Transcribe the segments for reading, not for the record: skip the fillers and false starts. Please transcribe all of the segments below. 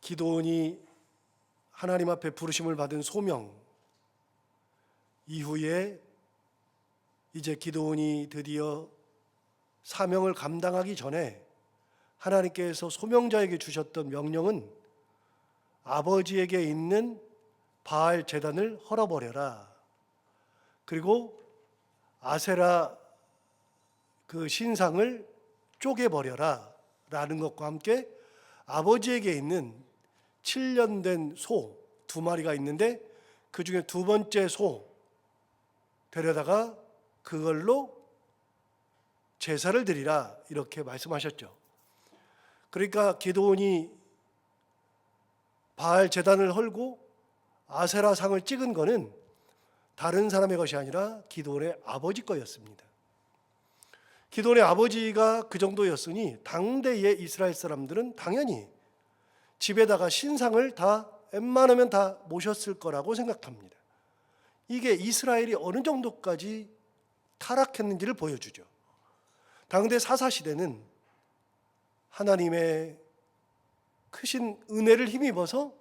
기드온이 하나님 앞에 부르심을 받은 소명 이후에 이제 기드온이 드디어 사명을 감당하기 전에 하나님께서 소명자에게 주셨던 명령은 아버지에게 있는 바알 제단을 헐어버려라. 그리고 아세라 그 신상을 쪼개버려라 라는 것과 함께 아버지에게 있는 7년 된 소 2마리가 있는데 그 중에 두 번째 소 데려다가 그걸로 제사를 드리라 이렇게 말씀하셨죠. 그러니까 기드온이 바알 제단을 헐고 아세라 상을 찍은 거는 다른 사람의 것이 아니라 기드온의 아버지 거였습니다. 기드온의 아버지가 그 정도였으니 당대의 이스라엘 사람들은 당연히 집에다가 신상을 다 웬만하면 다 모셨을 거라고 생각합니다. 이게 이스라엘이 어느 정도까지 타락했는지를 보여주죠. 당대 사사시대는 하나님의 크신 은혜를 힘입어서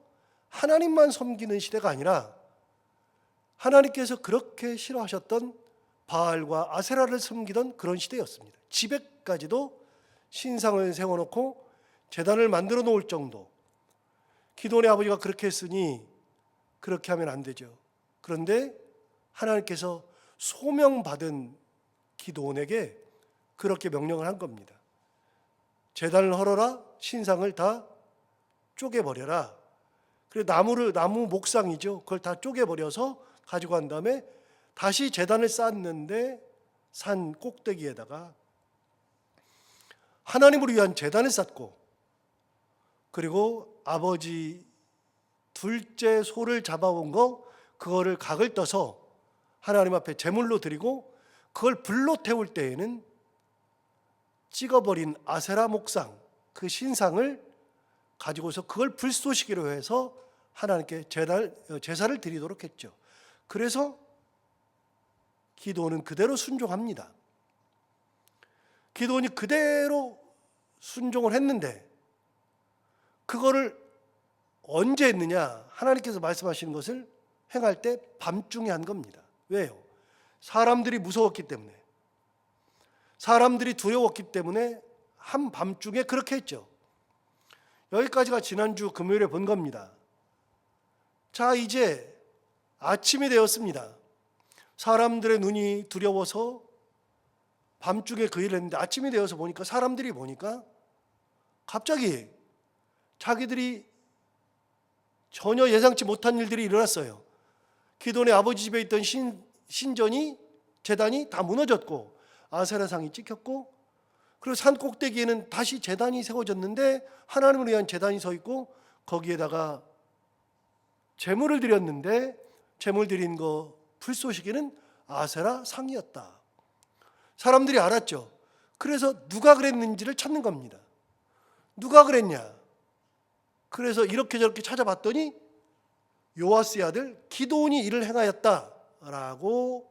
하나님만 섬기는 시대가 아니라 하나님께서 그렇게 싫어하셨던 바알과 아세라를 섬기던 그런 시대였습니다. 집에까지도 신상을 세워놓고 제단을 만들어 놓을 정도. 기드온의 아버지가 그렇게 했으니 그렇게 하면 안 되죠. 그런데 하나님께서 소명받은 기드온에게 그렇게 명령을 한 겁니다. 제단을 헐어라, 신상을 다 쪼개버려라. 그리고 나무 목상이죠. 그걸 다 쪼개버려서 가지고 간 다음에 다시 제단을 쌓았는데 산 꼭대기에다가 하나님을 위한 제단을 쌓고 그리고 아버지 둘째 소를 잡아온 거 그거를 각을 떠서 하나님 앞에 제물로 드리고 그걸 불로 태울 때에는 찍어버린 아세라 목상 그 신상을 가지고서 그걸 불쏘시기로 해서 하나님께 제사를 드리도록 했죠. 그래서 기드온은 그대로 순종합니다. 기드온이 그대로 순종을 했는데 그거를 언제 했느냐? 하나님께서 말씀하시는 것을 행할 때 밤중에 한 겁니다. 왜요? 사람들이 무서웠기 때문에, 사람들이 두려웠기 때문에 한밤중에 그렇게 했죠. 여기까지가 지난주 금요일에 본 겁니다. 자, 이제 아침이 되었습니다. 사람들의 눈이 두려워서 밤중에 그 일을 했는데 아침이 되어서 보니까 사람들이 보니까 갑자기 자기들이 전혀 예상치 못한 일들이 일어났어요. 기드온의 아버지 집에 있던 신전이 제단이 다 무너졌고 아세라상이 찍혔고 그리고 산 꼭대기에는 다시 제단이 세워졌는데 하나님을 위한 제단이 서 있고 거기에다가 제물을 드렸는데 제물 드린 거 불쏘시개는 아세라 상이었다. 사람들이 알았죠. 그래서 누가 그랬는지를 찾는 겁니다. 누가 그랬냐? 그래서 이렇게 저렇게 찾아봤더니 요아스의 아들 기드온이 이를 행하였다라고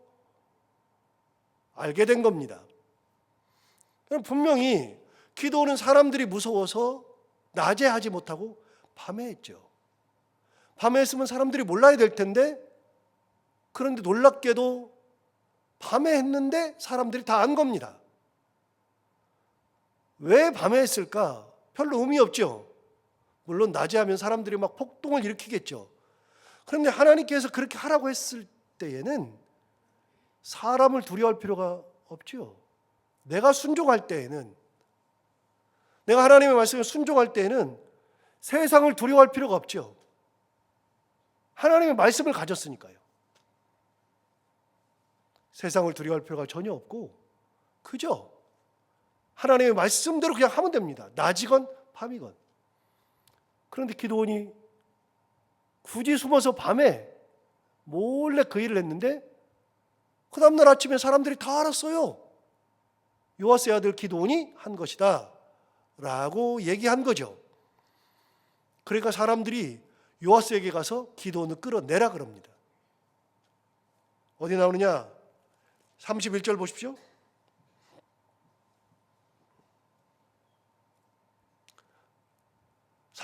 알게 된 겁니다. 분명히 기드온은 사람들이 무서워서 낮에 하지 못하고 밤에 했죠. 밤에 했으면 사람들이 몰라야 될 텐데 그런데 놀랍게도 밤에 했는데 사람들이 다 안 겁니다. 왜 밤에 했을까? 별로 의미 없죠. 물론 낮에 하면 사람들이 막 폭동을 일으키겠죠. 그런데 하나님께서 그렇게 하라고 했을 때에는 사람을 두려워할 필요가 없죠. 내가 순종할 때에는, 내가 하나님의 말씀에 순종할 때에는 세상을 두려워할 필요가 없죠. 하나님의 말씀을 가졌으니까요. 세상을 두려워할 필요가 전혀 없고 그저 하나님의 말씀대로 그냥 하면 됩니다. 낮이건 밤이건. 그런데 기드온이 굳이 숨어서 밤에 몰래 그 일을 했는데 그 다음날 아침에 사람들이 다 알았어요. 요아스의 아들 기드온이 한 것이다 라고 얘기한 거죠. 그러니까 사람들이 요아스에게 가서 기드온을 끌어내라 그럽니다. 어디 나오느냐? 31절 보십시오.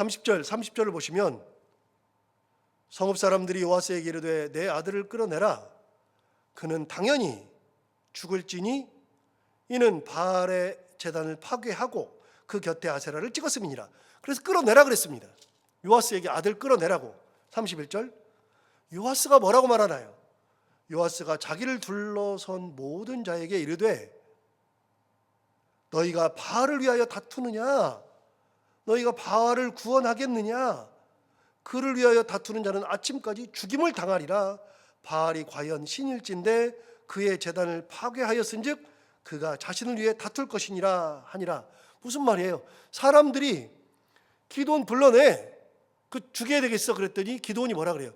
30절을 보시면 성읍 사람들이 요아스에게 이르되 내 아들을 끌어내라. 그는 당연히 죽을지니 이는 바알의 제단을 파괴하고 그 곁에 아세라를 찍었음이니라. 그래서 끌어내라 그랬습니다. 요아스에게 아들 끌어내라고. 31절 요아스가 뭐라고 말하나요? 요아스가 자기를 둘러선 모든 자에게 이르되 너희가 바알을 위하여 다투느냐? 너희가 바알을 구원하겠느냐? 그를 위하여 다투는 자는 아침까지 죽임을 당하리라. 바알이 과연 신일진데 그의 제단을 파괴하였은즉 그가 자신을 위해 다툴 것이니라 하니라. 무슨 말이에요? 사람들이 기드온 불러내. 그 죽여야 되겠어 그랬더니 기드온이 뭐라 그래요?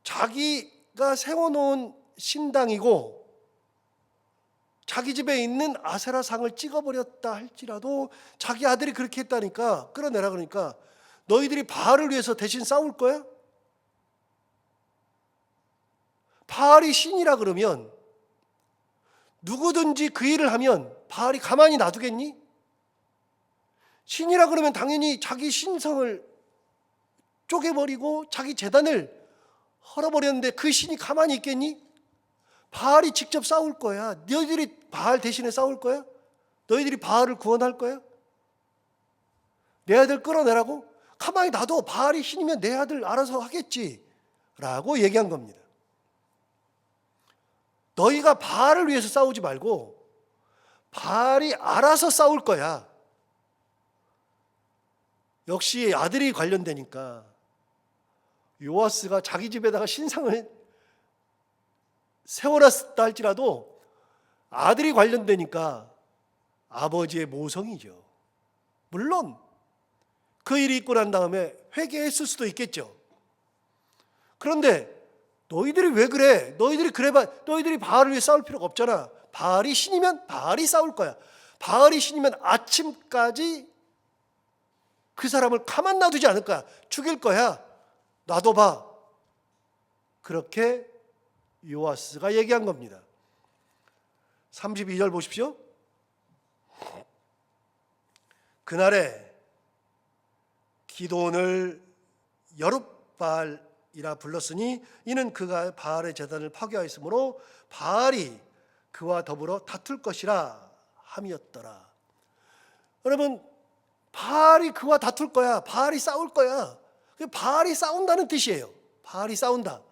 자기가 세워놓은 신당이고 자기 집에 있는 아세라 상을 찍어버렸다 할지라도 자기 아들이 그렇게 했다니까 끌어내라 그러니까 너희들이 바알을 위해서 대신 싸울 거야? 바알이 신이라 그러면 누구든지 그 일을 하면 바알이 가만히 놔두겠니? 신이라 그러면 당연히 자기 신성을 쪼개버리고 자기 제단을 헐어버렸는데 그 신이 가만히 있겠니? 바알이 직접 싸울 거야. 너희들이 바알 대신에 싸울 거야? 너희들이 바알을 구원할 거야? 내 아들 끌어내라고? 가만히 놔둬. 바알이 신이면 내 아들 알아서 하겠지 라고 얘기한 겁니다. 너희가 바알을 위해서 싸우지 말고 바알이 알아서 싸울 거야. 역시 아들이 관련되니까 요아스가 자기 집에다가 신상을 세워놨다 할지라도 아들이 관련되니까 아버지의 모성이죠. 물론 그 일이 있고 난 다음에 회개했을 수도 있겠죠. 그런데 너희들이 왜 그래? 너희들이 바알을 위해 싸울 필요가 없잖아. 바알이 신이면 바알이 싸울 거야. 바알이 신이면 아침까지 그 사람을 가만 놔두지 않을 거야. 죽일 거야. 놔둬봐. 그렇게 요아스가 얘기한 겁니다. 32절 보십시오. 그날에 기드온을 여룻바알이라 불렀으니 이는 그가 바알의 제단을 파괴하였으므로 바알이 그와 더불어 다툴 것이라 함이었더라. 여러분, 바알이 그와 다툴 거야. 바알이 싸울 거야. 바알이 싸운다는 뜻이에요. 바알이 싸운다.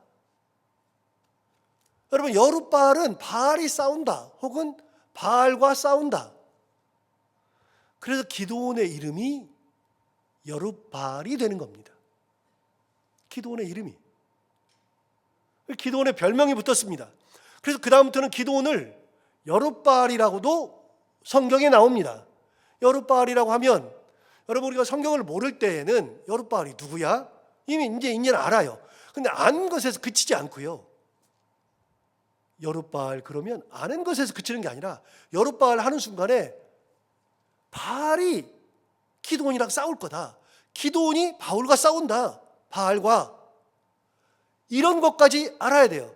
여러분, 여룻바알은 바알이 싸운다 혹은 바알과 싸운다. 그래서 기드온의 이름이 여룻바알이 되는 겁니다. 기드온의 이름이. 기드온의 별명이 붙었습니다. 그래서 그 다음부터는 기드온을 여룻바알이라고도 성경에 나옵니다. 여룻바알이라고 하면 여러분 우리가 성경을 모를 때에는 여룻바알이 누구야? 이미 이제는 알아요. 근데 아는 것에서 그치지 않고요. 여룻바알 그러면 아는 것에서 그치는 게 아니라 여룻바알 하는 순간에 바알이 기드온이랑 싸울 거다. 기드온이 바울과 싸운다. 바알과. 이런 것까지 알아야 돼요.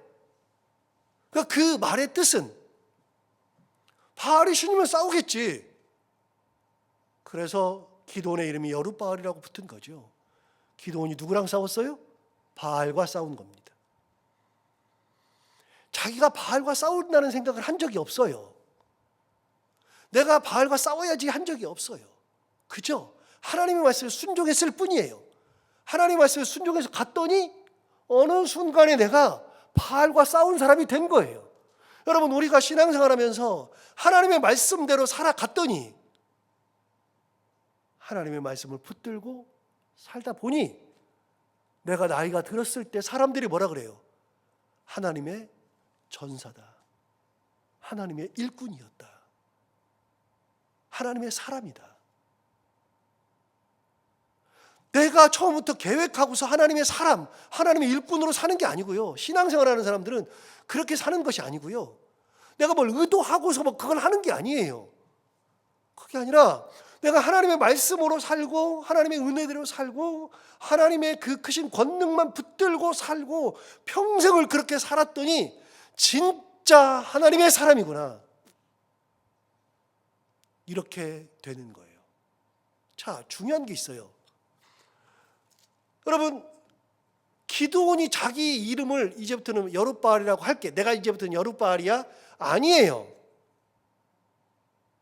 그러니까 그 말의 뜻은 바알이 신이면 싸우겠지. 그래서 기드온의 이름이 여룻바알이라고 붙은 거죠. 기드온이 누구랑 싸웠어요? 바알과 싸운 겁니다. 자기가 바알과 싸운다는 생각을 한 적이 없어요. 내가 바알과 싸워야지 한 적이 없어요. 그죠? 하나님의 말씀에 순종했을 뿐이에요. 하나님의 말씀에 순종해서 갔더니 어느 순간에 내가 바알과 싸운 사람이 된 거예요. 여러분, 우리가 신앙생활하면서 하나님의 말씀대로 살아갔더니 하나님의 말씀을 붙들고 살다 보니 내가 나이가 들었을 때 사람들이 뭐라 그래요? 하나님의 전사다. 하나님의 일꾼이었다. 하나님의 사람이다. 내가 처음부터 계획하고서 하나님의 사람, 하나님의 일꾼으로 사는 게 아니고요. 신앙생활하는 사람들은 그렇게 사는 것이 아니고요. 내가 뭘 의도하고서 그걸 하는 게 아니에요. 그게 아니라 내가 하나님의 말씀으로 살고 하나님의 은혜대로 살고 하나님의 그 크신 권능만 붙들고 살고 평생을 그렇게 살았더니 진짜 하나님의 사람이구나. 이렇게 되는 거예요. 자, 중요한 게 있어요. 여러분, 기드온이 자기 이름을 이제부터는 여룻바알이라고 할게, 내가 이제부터는 여룻바알이야? 아니에요.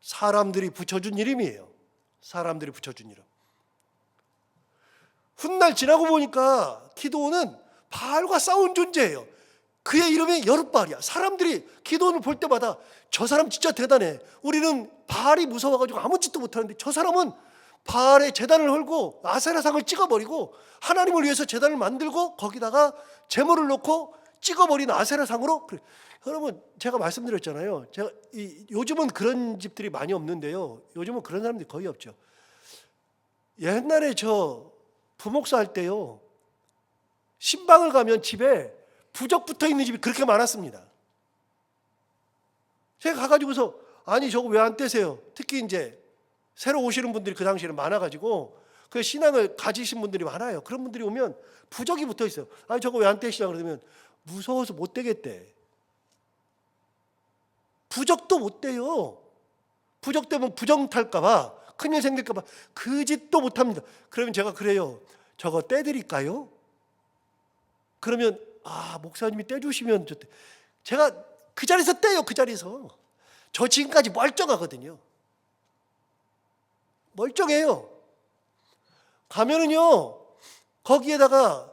사람들이 붙여준 이름이에요. 사람들이 붙여준 이름. 훗날 지나고 보니까 기드온은 바알과 싸운 존재예요. 그의 이름이 여룻바알이야. 사람들이 기드온을 볼 때마다 저 사람 진짜 대단해. 우리는 바알이 무서워가지고 아무 짓도 못하는데 저 사람은 바알의 제단을 헐고 아세라상을 찍어버리고 하나님을 위해서 제단을 만들고 거기다가 제물을 놓고 찍어버린 아세라상으로. 여러분, 제가 말씀드렸잖아요. 요즘은 그런 집들이 많이 없는데요. 요즘은 그런 사람들이 거의 없죠. 옛날에 저 부목사 할 때요, 신방을 가면 집에 부적 붙어 있는 집이 그렇게 많았습니다. 제가 가가지고서 아니 저거 왜 안 떼세요? 특히 이제 새로 오시는 분들이 그 당시에는 많아가지고 그 신앙을 가지신 분들이 많아요. 그런 분들이 오면 부적이 붙어 있어요. 아니 저거 왜 안 떼시냐 그러면 무서워서 못 떼겠대. 부적도 못 떼요. 부적 떼면 부정 탈까봐, 큰일 생길까봐 그 짓도 못합니다. 그러면 제가 그래요. 저거 떼드릴까요? 그러면 목사님이 떼주시면 좋대. 제가 그 자리에서 떼요. 그 자리에서. 저 지금까지 멀쩡하거든요. 멀쩡해요. 가면은요, 거기에다가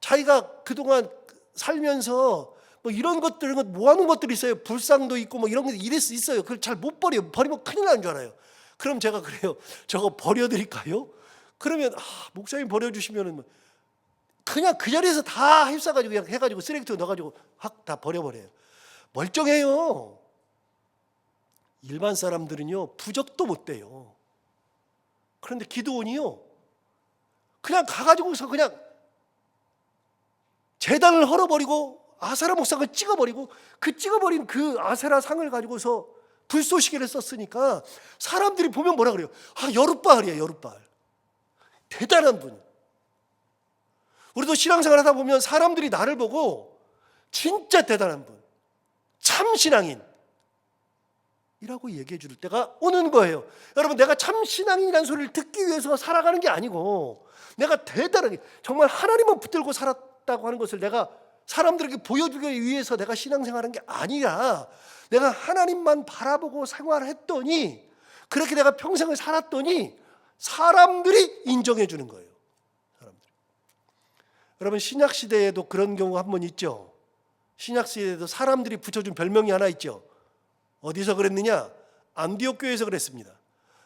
자기가 그동안 살면서 뭐 이런 것들, 모아놓은 것들이 있어요. 불상도 있고 뭐 이런 게 이럴 수 있어요. 그걸 잘 못 버려요. 버리면 큰일 나는 줄 알아요. 그럼 제가 그래요. 저거 버려드릴까요? 그러면 목사님 버려주시면은 그냥 그 자리에서 다 휩싸가지고 그냥 해가지고 쓰레기통에 넣어가지고 확 다 버려버려요. 멀쩡해요. 일반 사람들은요, 부적도 못 돼요. 그런데 기드온이요, 그냥 가가지고서 그냥 제단을 헐어버리고 아세라 목상을 찍어버리고 그 찍어버린 그 아세라 상을 가지고서 불쏘시개를 썼으니까 사람들이 보면 뭐라 그래요? 여룻바알이야, 여룻바알. 대단한 분. 우리도 신앙생활 하다 보면 사람들이 나를 보고 진짜 대단한 분, 참 신앙인 이라고 얘기해 줄 때가 오는 거예요. 여러분, 내가 참 신앙인이라는 소리를 듣기 위해서 살아가는 게 아니고, 내가 대단하게 정말 하나님만 붙들고 살았다고 하는 것을 내가 사람들에게 보여주기 위해서 내가 신앙생활한 게 아니라, 내가 하나님만 바라보고 생활했더니, 그렇게 내가 평생을 살았더니 사람들이 인정해 주는 거예요. 사람들이. 여러분, 신약 시대에도 그런 경우 한 번 있죠. 신약 시대에도 사람들이 붙여준 별명이 하나 있죠. 어디서 그랬느냐? 안디옥 교회에서 그랬습니다.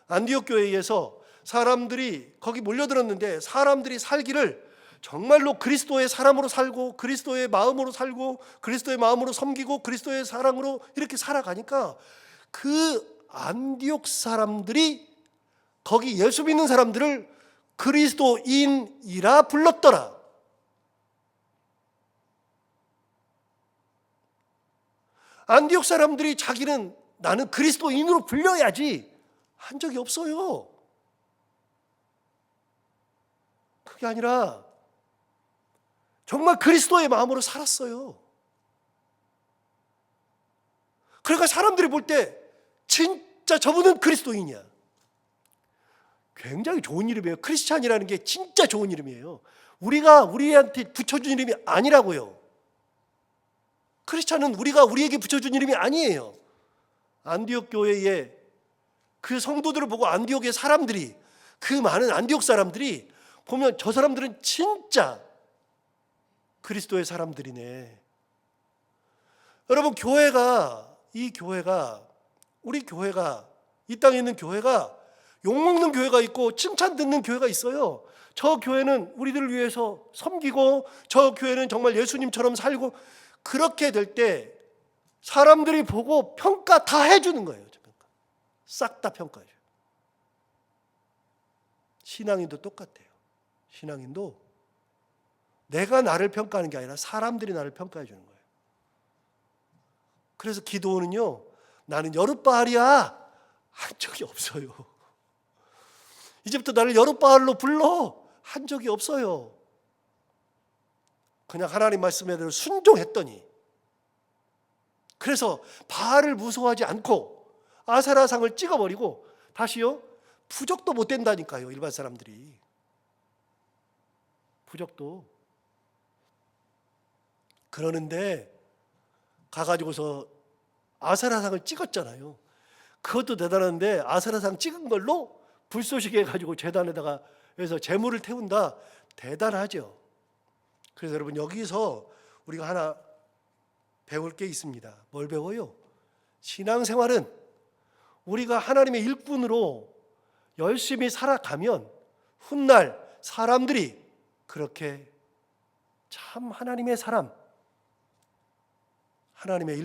안디옥 교회에서 사람들이 거기 몰려들었는데, 사람들이 살기를 정말로 그리스도의 사람으로 살고 그리스도의 마음으로 살고 그리스도의 마음으로 섬기고 그리스도의 사랑으로 이렇게 살아가니까 그 안디옥 사람들이 거기 예수 믿는 사람들을 그리스도인이라 불렀더라. 안디옥 사람들이 자기는 나는 그리스도인으로 불려야지 한 적이 없어요. 그게 아니라 정말 그리스도의 마음으로 살았어요. 그러니까 사람들이 볼 때 진짜 저분은 그리스도인이야. 굉장히 좋은 이름이에요. 크리스찬이라는 게 진짜 좋은 이름이에요. 우리가 우리한테 붙여준 이름이 아니라고요. 크리스찬은 우리가 우리에게 붙여준 이름이 아니에요. 안디옥 교회의 그 성도들을 보고 안디옥의 사람들이, 그 많은 안디옥 사람들이 보면 저 사람들은 진짜 그리스도의 사람들이네. 여러분, 우리 교회가, 이 땅에 있는 교회가 욕먹는 교회가 있고 칭찬 듣는 교회가 있어요. 저 교회는 우리들을 위해서 섬기고 저 교회는 정말 예수님처럼 살고, 그렇게 될 때 사람들이 보고 평가 다 해주는 거예요. 싹 다 평가해줘요. 신앙인도 똑같아요. 신앙인도 내가 나를 평가하는 게 아니라 사람들이 나를 평가해 주는 거예요. 그래서 기도는요, 나는 여룻바알이야 한 적이 없어요. 이제부터 나를 여룻바알로 불러 한 적이 없어요. 그냥 하나님 말씀대로 순종했더니, 그래서 바알을 무서워하지 않고 아세라상을 찍어버리고, 다시요, 부적도 못 된다니까요, 일반 사람들이. 부적도. 그러는데 가가지고서 아세라상을 찍었잖아요. 그것도 대단한데 아세라상 찍은 걸로 불쏘시개 해가지고 제단에다가 해서 재물을 태운다. 대단하죠. 그래서 여러분 여기서 우리가 하나 배울 게 있습니다. 뭘 배워요? 신앙생활은 우리가 하나님의 일꾼으로 열심히 살아가면 훗날 사람들이 그렇게 참 하나님의 사람, 하나님의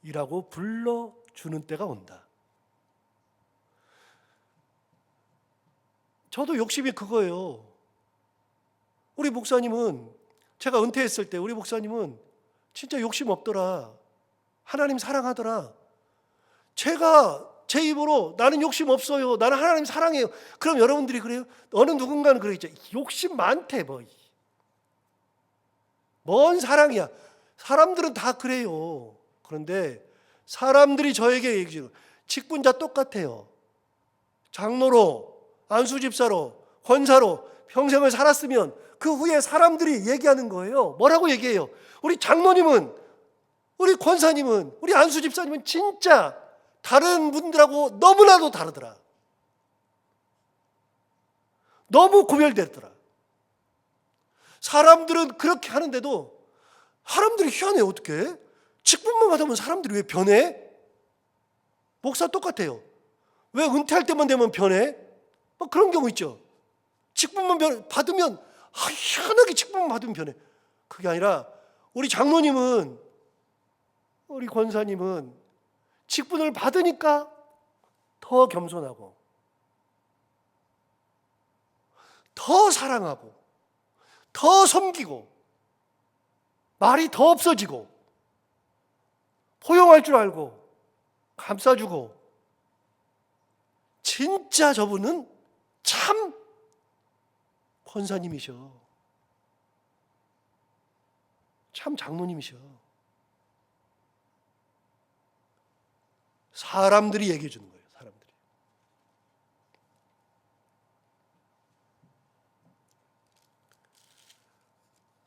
일꾼이라고 불러주는 때가 온다. 저도 욕심이 그거예요. 우리 목사님은, 제가 은퇴했을 때 우리 목사님은 진짜 욕심 없더라. 하나님 사랑하더라. 제가 제 입으로 나는 욕심 없어요, 나는 하나님 사랑해요. 그럼 여러분들이 그래요? 어느 누군가는 그러겠죠. 욕심 많대 뭐. 뭔 사랑이야. 사람들은 다 그래요. 그런데 사람들이 저에게 얘기해요. 직분자 똑같아요. 장로로, 안수집사로, 권사로 평생을 살았으면 그 후에 사람들이 얘기하는 거예요. 뭐라고 얘기해요? 우리 장로님은, 우리 권사님은, 우리 안수집사님은 진짜 다른 분들하고 너무나도 다르더라. 너무 구별됐더라. 사람들은 그렇게 하는데도 사람들이 희한해요. 어떻게? 직분만 받으면 사람들이 왜 변해? 목사 똑같아요. 왜 은퇴할 때만 되면 변해? 뭐 그런 경우 있죠. 직분만 받으면 희한하게 직분만 받으면 변해. 그게 아니라 우리 장로님은, 우리 권사님은 직분을 받으니까 더 겸손하고 더 사랑하고 더 섬기고 말이 더 없어지고 포용할 줄 알고 감싸주고, 진짜 저분은 참 권사님이셔. 참 장로님이셔. 사람들이 얘기해 주는 거예요. 사람들이.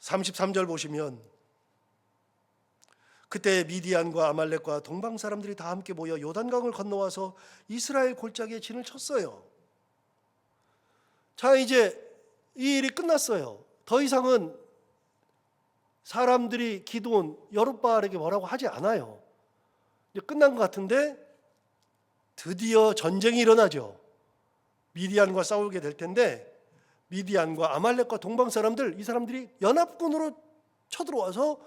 (33절) 보시면 그때 미디안과 아말렉과 동방 사람들이 다 함께 모여 요단강을 건너와서 이스라엘 골짜기에 진을 쳤어요. 자, 이제 이 일이 끝났어요. 더 이상은 사람들이 기드온, 여룻바알에게 뭐라고 하지 않아요. 이제 끝난 것 같은데 드디어 전쟁이 일어나죠. 미디안과 싸우게 될 텐데 미디안과 아말렉과 동방 사람들, 이 사람들이 연합군으로 쳐들어와서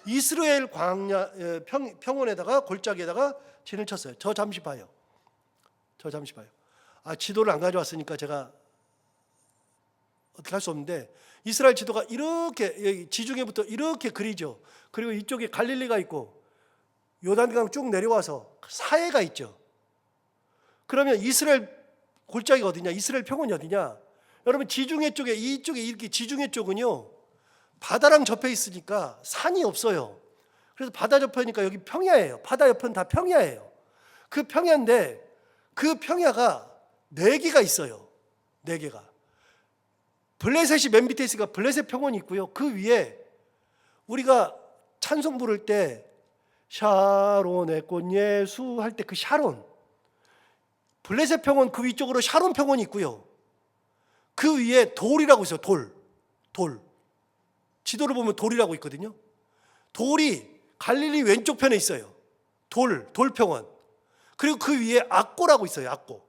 이스라엘 광야 평원에다가 골짜기에다가 진을 쳤어요. 저 잠시 봐요. 지도를 안 가져왔으니까 제가 어떻게 할 수 없는데, 이스라엘 지도가 이렇게 지중해부터 이렇게 그리죠. 그리고 이쪽에 갈릴리가 있고 요단강 쭉 내려와서 사해가 있죠. 그러면 이스라엘 골짜기가 어디냐? 이스라엘 평원이 어디냐? 여러분 지중해 쪽에, 이쪽에 이렇게 지중해 쪽은요 바다랑 접해 있으니까 산이 없어요. 그래서 바다 접하니까 여기 평야예요. 바다 옆은 다 평야예요. 그 평야인데 그 평야가 4개가 있어요. 4개가. 블레셋이 맨 밑에 있으니까 블레셋 평원이 있고요. 그 위에 우리가 찬송 부를 때 샤론의 꽃 예수 할 때 그 샤론, 블레셋 평원 그 위쪽으로 샤론 평원이 있고요. 그 위에 돌이라고 있어요. 돌. 지도를 보면 돌이라고 있거든요. 돌이 갈릴리 왼쪽 편에 있어요. 돌평원. 그리고 그 위에 악고라고 있어요. 악고.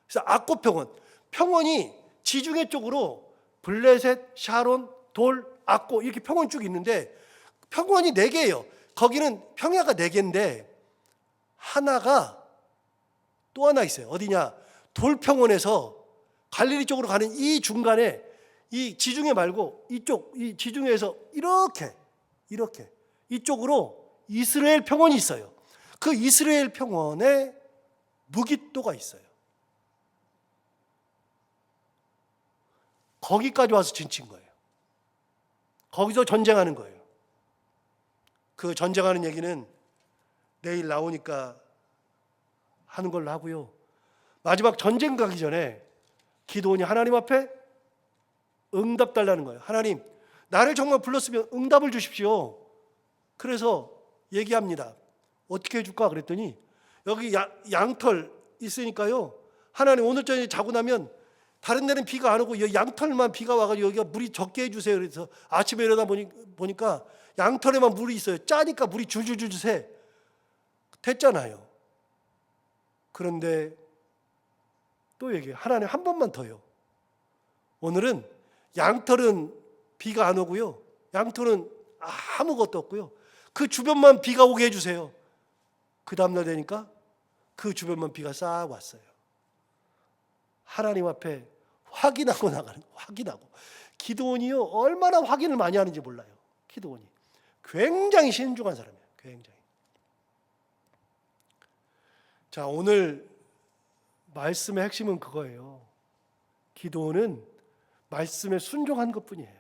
그래서 악고 평원. 평원이 지중해 쪽으로 블레셋, 샤론, 돌, 악고 이렇게 평원이 쭉 있는데 평원이 4개예요. 거기는 평야가 4개인데 하나가 또 하나 있어요. 어디냐? 돌평원에서 갈릴리 쪽으로 가는 이 중간에, 이 지중해 말고 이쪽, 이 지중해에서 이렇게 이쪽으로 이스라엘 평원이 있어요. 그 이스라엘 평원에 무깃도가 있어요. 거기까지 와서 진친 거예요. 거기서 전쟁하는 거예요. 그 전쟁하는 얘기는 내일 나오니까 하는 걸로 하고요. 마지막 전쟁 가기 전에 기드온이 하나님 앞에 응답 달라는 거예요. 하나님, 나를 정말 불렀으면 응답을 주십시오. 그래서 얘기합니다. 어떻게 해줄까 그랬더니 여기 양털 있으니까요. 하나님 오늘 저녁에 자고 나면 다른 데는 비가 안 오고 여기 양털만 비가 와가지고 여기가 물이 적게 해주세요. 그래서 아침에 일어나 보니까 양털에만 물이 있어요. 짜니까 물이 줄줄줄 새. 됐잖아요. 그런데 또 얘기해요. 하나님 한 번만 더요. 오늘은 양털은 비가 안 오고요. 양털은 아무것도 없고요. 그 주변만 비가 오게 해주세요. 그 다음날 되니까 그 주변만 비가 싹 왔어요. 하나님 앞에 확인하고 나가는, 확인하고. 기드온이요, 얼마나 확인을 많이 하는지 몰라요. 기드온이 굉장히 신중한 사람이에요. 굉장히. 자, 오늘 말씀의 핵심은 그거예요. 기드온은 말씀에 순종한 것뿐이에요.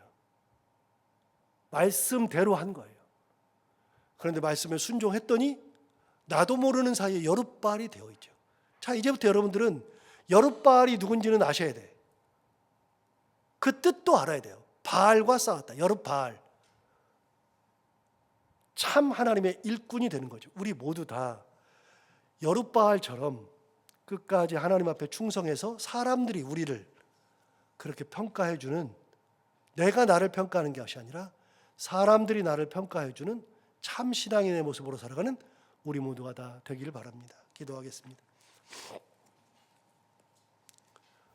말씀대로 한 거예요. 그런데 말씀에 순종했더니 나도 모르는 사이에 여룻바알이 되어 있죠. 자, 이제부터 여러분들은 여룻바알이 누군지는 아셔야 돼. 그 뜻도 알아야 돼요. 바알과 싸웠다. 여룻바알. 참 하나님의 일꾼이 되는 거죠. 우리 모두 다 여룻바알처럼 끝까지 하나님 앞에 충성해서 사람들이 우리를 그렇게 평가해 주는, 내가 나를 평가하는 것이 아니라 사람들이 나를 평가해 주는 참 신앙인의 모습으로 살아가는 우리 모두가 다 되기를 바랍니다. 기도하겠습니다.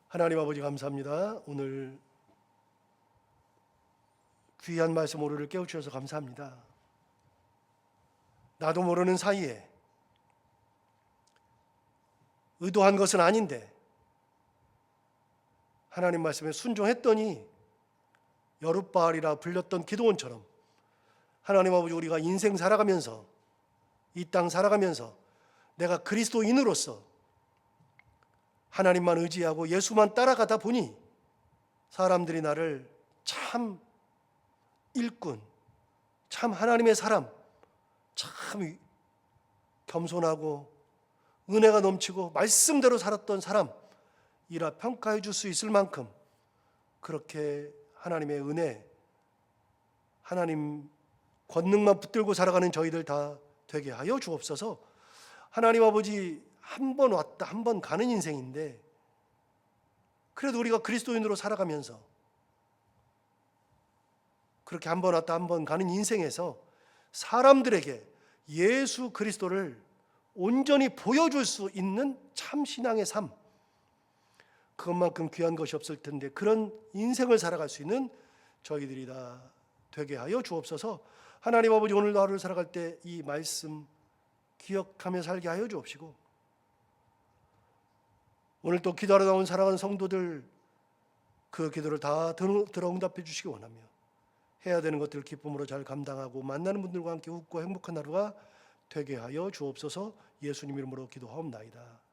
하나님 아버지 감사합니다. 오늘 귀한 말씀 오류를 깨우쳐서 감사합니다. 나도 모르는 사이에 의도한 것은 아닌데 하나님 말씀에 순종했더니 여룻바알이라 불렸던 기드온처럼 하나님 아버지, 우리가 인생 살아가면서, 이 땅 살아가면서 내가 그리스도인으로서 하나님만 의지하고 예수만 따라가다 보니 사람들이 나를 참 일꾼, 참 하나님의 사람, 참 겸손하고 은혜가 넘치고 말씀대로 살았던 사람이라 평가해 줄 수 있을 만큼 그렇게 하나님의 은혜, 하나님 권능만 붙들고 살아가는 저희들 다 되게 하여 주옵소서. 하나님 아버지, 한 번 왔다 한 번 가는 인생인데 그래도 우리가 그리스도인으로 살아가면서 그렇게 한 번 왔다 한 번 가는 인생에서 사람들에게 예수 그리스도를 온전히 보여줄 수 있는 참 신앙의 삶, 그것만큼 귀한 것이 없을 텐데 그런 인생을 살아갈 수 있는 저희들이 다 되게 하여 주옵소서. 하나님 아버지, 오늘도 하루를 살아갈 때 이 말씀 기억하며 살게 하여 주옵시고, 오늘 또 기도하러 나온 사랑하는 성도들 그 기도를 다 들어 응답해 주시기 원하며 해야 되는 것들을 기쁨으로 잘 감당하고 만나는 분들과 함께 웃고 행복한 하루가 되게 하여 주옵소서. 예수님 이름으로 기도하옵나이다.